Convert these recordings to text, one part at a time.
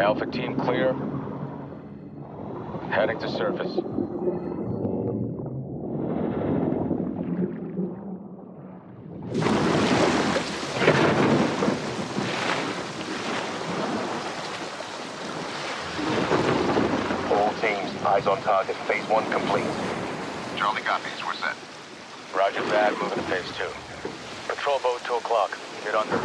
Alpha team clear. Heading to surface. All teams, eyes on target. Phase 1 complete. Charlie copies. We're set. Roger that. Moving to phase 2. Patrol boat 2 o'clock. Get under.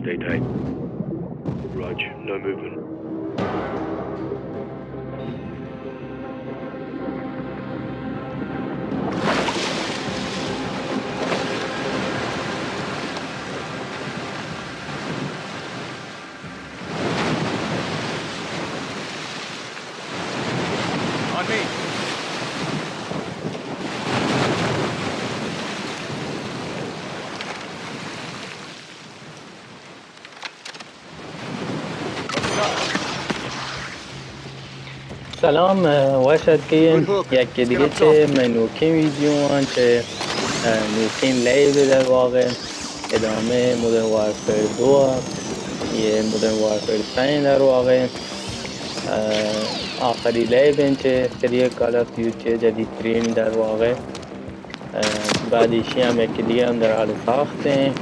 Stay tight. Rog, no movement. On me. سلام واشد که یک دیگه چه نوکین ویدیو هن چه نوکین لایو در واقع ادامه مدرن وارفر 2 یه مدرن وارفر 5 در واقع آخری لایو چه سری کال آف دیوتی جدیدترین در واقع بعدیشی هم یکی دیگه هم در حال ساخته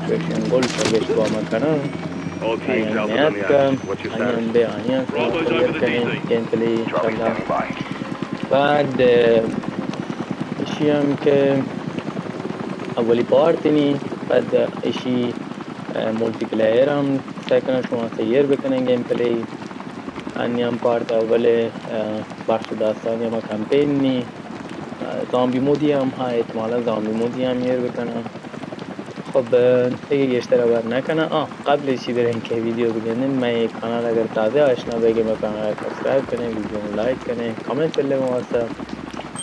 شوشن گل شو با مکنم آنیان کم آنیان به آنیان کنیم گیم پلی انشالله بعد اشی هم که اولی پارتینی بعد اشی مولتی پلایر هم سعی کنم شما سیر بکنن گیم پلی آنیان پارت اول بخش داستانی هم کمپین نی زامبی مودی هم ها احتمالا زامبی مودی هم یر بکنم خب دیگه اشتراک نکنه قبل چی برین که ویدیو بگیرین من کانال اگر تازه آشنا بگه ما کانال سابسکرایب کنین ویدیو لایک کنین کامنت بله واسه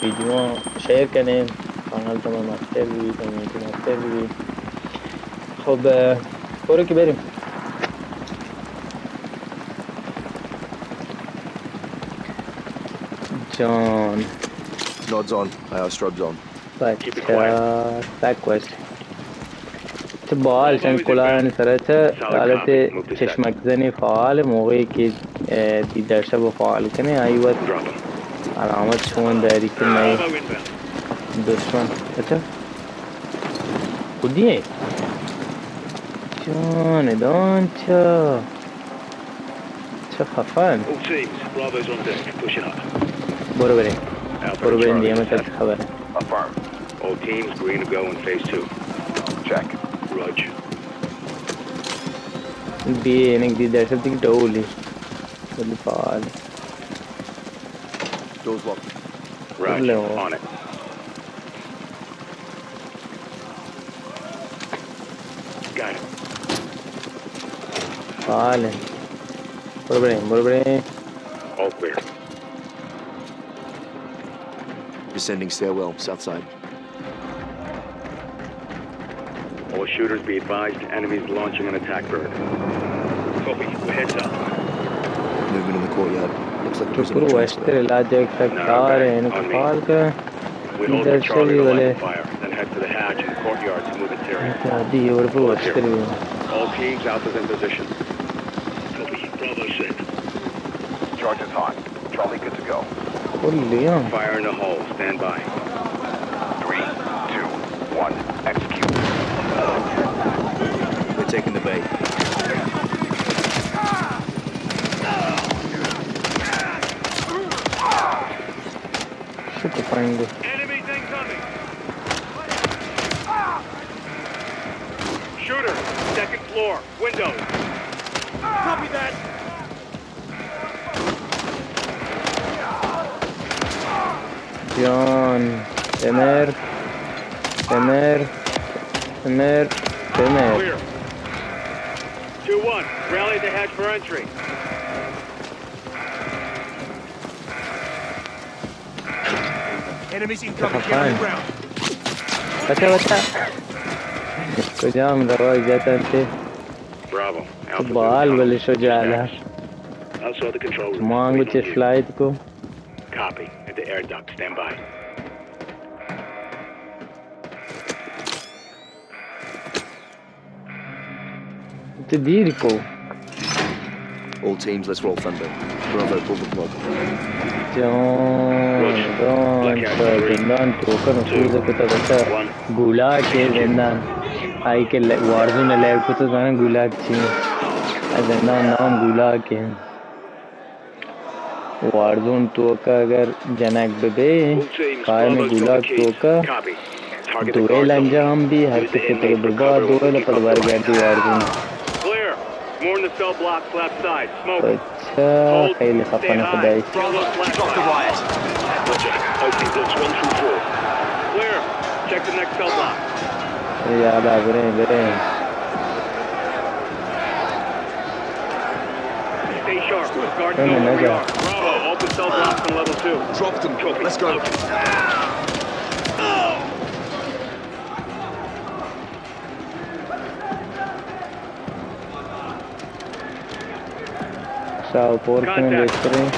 ویدیو شیر کنین کانال تو مستر بی کمیونیتی مستر بی خب برو که بریم جان Nods on. Strobes on. بچه سکوش چه باحال چند کلاه سره چه حالت چشمک زنی فعال موقعی که دیدر شب فعال کنه ایوت علامت شون داری که نی دشمن بچه خودیه جان دان چه خفن برو بریم دیگه مثل خبره Affirm. All teams green to go in phase 2. Check. Rog. بی انك دي درشة بدك تقولي اللي فعال Doors locked. Rog, Hello. on it. Got it. فعال برو برين All clear. Descending stairwell, south side. All shooters be advised, enemies launching an attack bird. Copy, we're heads up. Movement in the courtyard. Looks like a prisoner شكرا transfer. واشتري العجاك سكتار يعني كفالك We hold إذا the Charlie شري to ولا light fire, then head to the hatch in the courtyard to move interior. عادي وربو واشتري All teams, Alpha's in position. Copy, Bravo set. Charge is hot. Charlie good to go. كل يوم Fire in the hole, stand by. 3, 2, 1. Execute. We're taking the bait. شو تفاينده Enemies incoming! Shooter, second floor, windows. Copy that! جان تمر Clear. 2-1, rally the hatch for entry. Enemies incoming. Get on the ground. بچه کجا هم رواج جاتا انت Bravo. Alpha بال is ولی down. شجاع له Also the control room. مانگو چه فلایت کو Copy. At the air duct. Stand by. چه دیر کو All teams, let's roll thunder. Bravo, pull the plug. جان زندان توکن سوزه کتا بچه گولاک زندان آئی که وارزون لیر کتا زنه گولاک چی زندان نام گولاک وارزون توکا اگر جنک ببه قائم گولاک توکا دویل انجام بی هر کسی پر برباد دویل پر برگردی وارزون More in the cell blocks left side. Smoke. بچه خیلی خفنه خدایی Drop the riot. Roger. OT blocks 1 through 4. Clear. Check the next cell block. یالا بریم Stay sharp. Guards Come know on, where we Naja. are. Bravo. All the cell blocks on level 2. Drop them. Let's go. شاو پور کنیم بهترین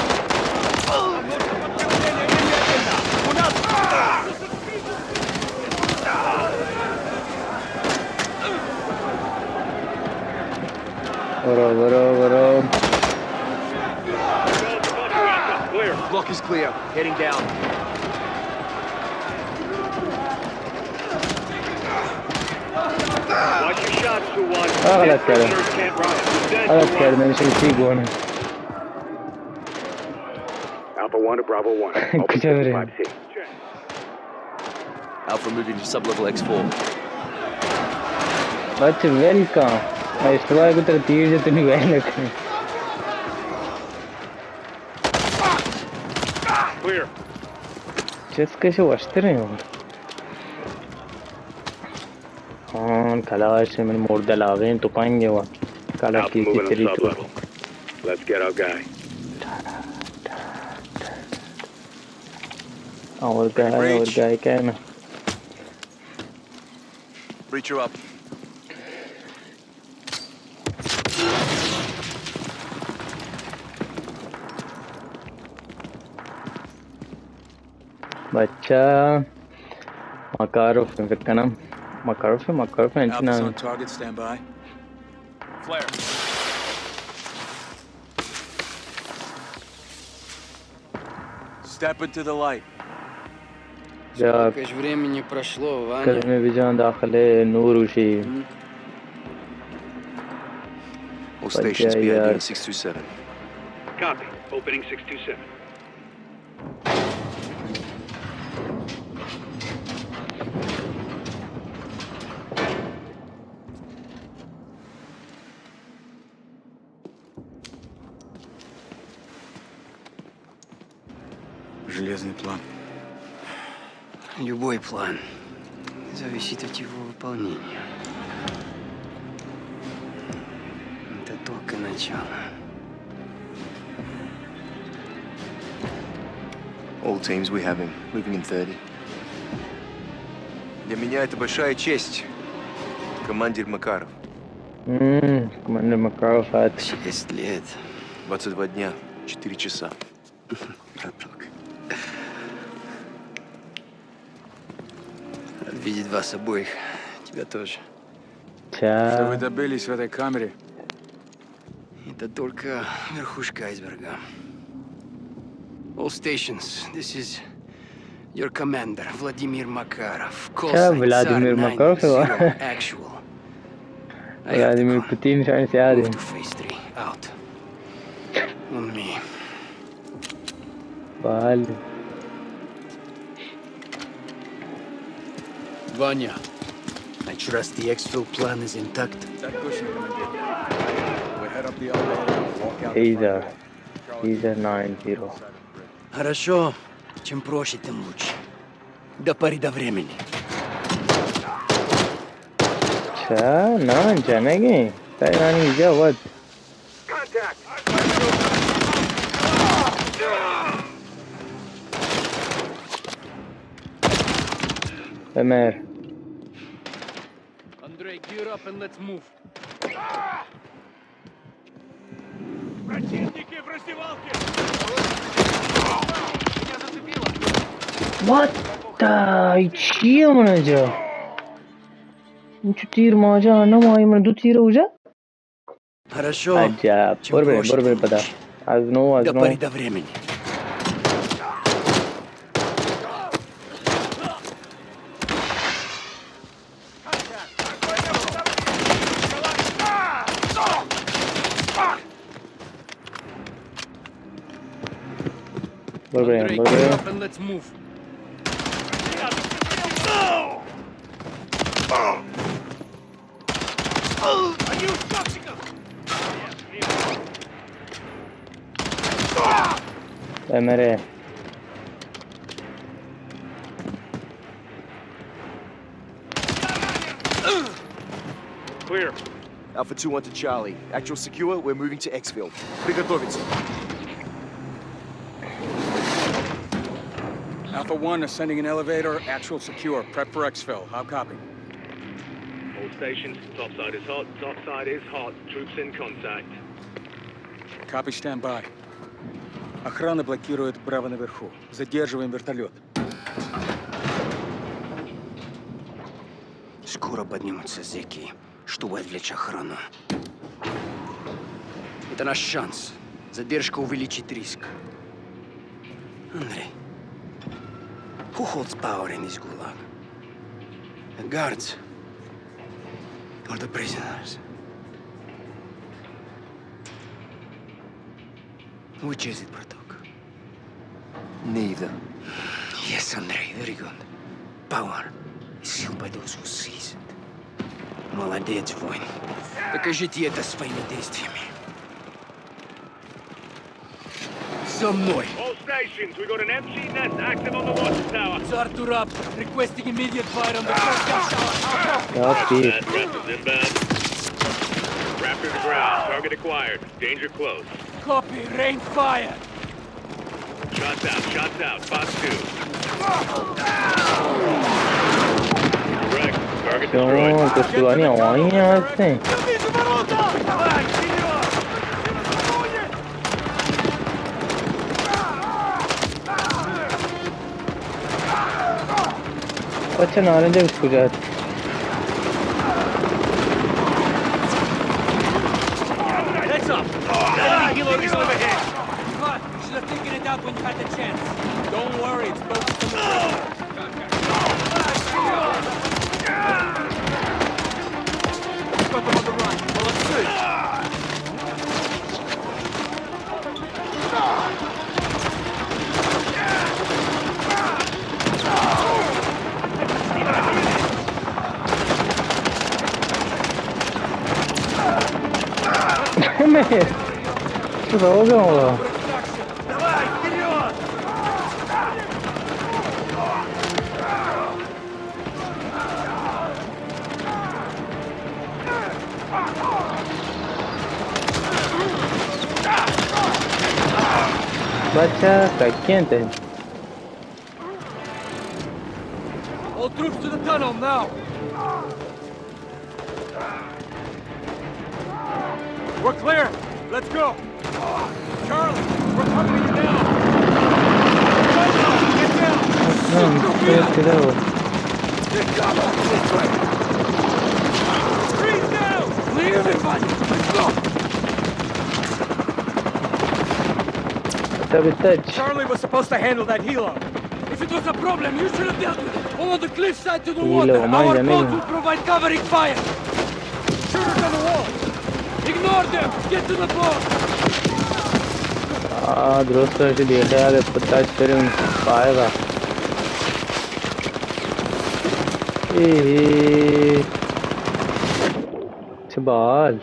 برو Clear. Block is clear. Heading down. Watch your shots, 2-1. غلط کردم Prisoners can't run. Dead, غلط 2-1. کردم نشون چی گونه Alpha 1 to Bravo 1. Open کجا بریم 5C. Alpha moving to sublevel X4. بچه ویل کام اشتباه کتر تیر جتنی ویل نکنی Clear. چیز کشه وشتره آن کلاش من مرده لاغین تو پنگه و کلاش Alpha کیسی moving on تری تو sublevel. Let's get our guy. اور گای که نه Breacher up. بچه مکاروف فکر کنم مکاروف Alpha's انچنان on target. Stand by. Flare. Step into the light. جا Сколько ж времени прошло, Ваня? کلمه بیجان داخل نور وشی All But stations yeah, BID yeah. on 627. Copy. Opening 627. Железный план. Любой план зависит от его выполнения. Это только начало. All teams, we have him. Moving in 30. Для меня это большая честь. Командир Макаров. командир Макаров от 6 лет. 22 дня, 4 часа. Браток. Рад видеть вас обоих. Тебя тоже. Что вы ча добились в этой камере? Это только верхушка айсберга. All stations, this is your commander, Vladimir Makarov. Call ча sign Владимир Tsar Макаров 9-0, actual. I have the Владимир call. Путин шанс яды Move to phase 3. Out. On me. Вали Vanya, I trust the exfil plan is intact. We head up the elevator and walk out. He's a 9-0 Хорошо. Чем проще, тем лучше. До поры до времени. ча на جانگی تایرانی اینجا ود بمر Andrei, gear up and let's move. What the... چیه من جا؟ این چو تیر ماجا نمایی من دو تیر اوجا؟ Хорошо. عجب Чем برو проще, بریم тем پدا лучше. از نو До поры до времени. بریم Andrei, get up and let's move. بمره Clear. Alpha 2-1 to Charlie. Actual secure, we're moving to Xville. Приготовиться. Alpha 1 ascending an elevator, actual secure. Prep for exfil. How copy? All stations, topside is hot, topside is hot. Troops in contact. Copy, stand by. Охрана блокирует право наверху. Задерживаем вертолет. Скоро поднимутся зэки, чтобы отвлечь охрану. Это наш шанс. Задержка увеличит риск. Андрей, who holds power in this gulag? The guards or the prisoners? Which is it, Браток? Neither. Yes, Андрей, very good. Power is held by those who seize it. Молодец, воин. Покажите это своими действиями. За мной! All stations, we got an empty nest active on the watchtower. It's Arthur up, requesting immediate fire on the first gas tower. ya tیر Raptors inbound. Raptor to ground. Target acquired. Danger close. Copy, rain fire! Shots out. Box 2. Correct. Target destroyed. چون کشتیبانی آوانی هستن بچه نارنجه بیش کجا هست Heads up! Enemy helo is overhead! Ivan, you should have taken it out when you had the chance. Don't worry, it's focused on the got them on the run. Well, let's see. Что за угол? Давай, вперед! Бача, какие-то. All troops to the tunnel now! We're clear! Let's go! Charlie, we're covering you now! Get down! Кидал. Freeze down! Clear everybody! Let's go! Sabotage. Charlie was supposed to handle that helo. If it was a problem, you should have dealt with it. Follow the cliffside to the Helo, water. mind Our the boat name. will provide covering fire. Shooters on the wall. Ignore them. Get to the boat. درست باشه دیگه اگه پتاش بریم پایگا چه بال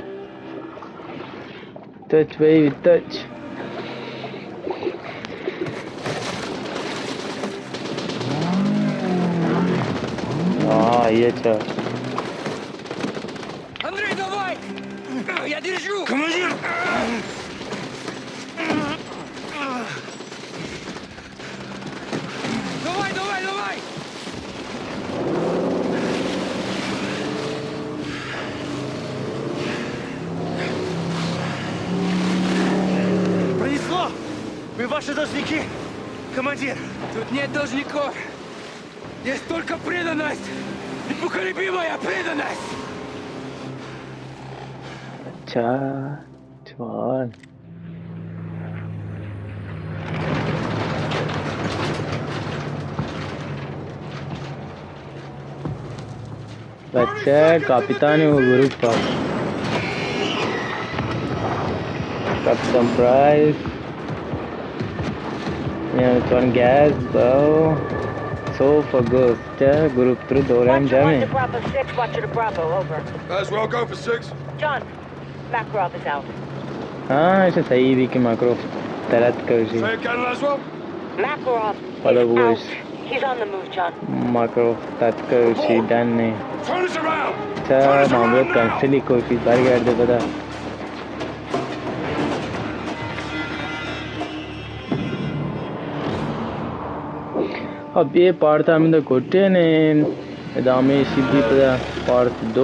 touch baby touch є чо Андрей, давай! Я держу! Командир! Давай! ваши должники, командир? Тут нет должников. Есть только преданность. Непоколебимая преданность. अच्छा चल बच्चा Capitan वो group था Captain Price Tuan Gas Bow So for Ghost Group through Doran Jame Bravo 6, watcher to Bravo, over. As well, go for 6. John, Makarov is out. हाँ ऐसे सही भी कि Makarov तरत कर जी Say again, Laswell. Makarov Follow is out. voice. He's on the move, John. Makarov तरत कर जी done ने Turn us around. अच्छा मामले कैंसिल ही कोशिश बार कर दे पता अब ये पार्ट था हमने कोटे ने दामे सीधी पता पार्ट 2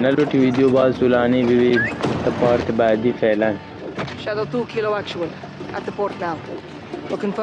नलोटी वीडियो बाज सुलानी भी पार्ट बाद ही फैला Shadow 2 kilo actual. At the port now. Looking for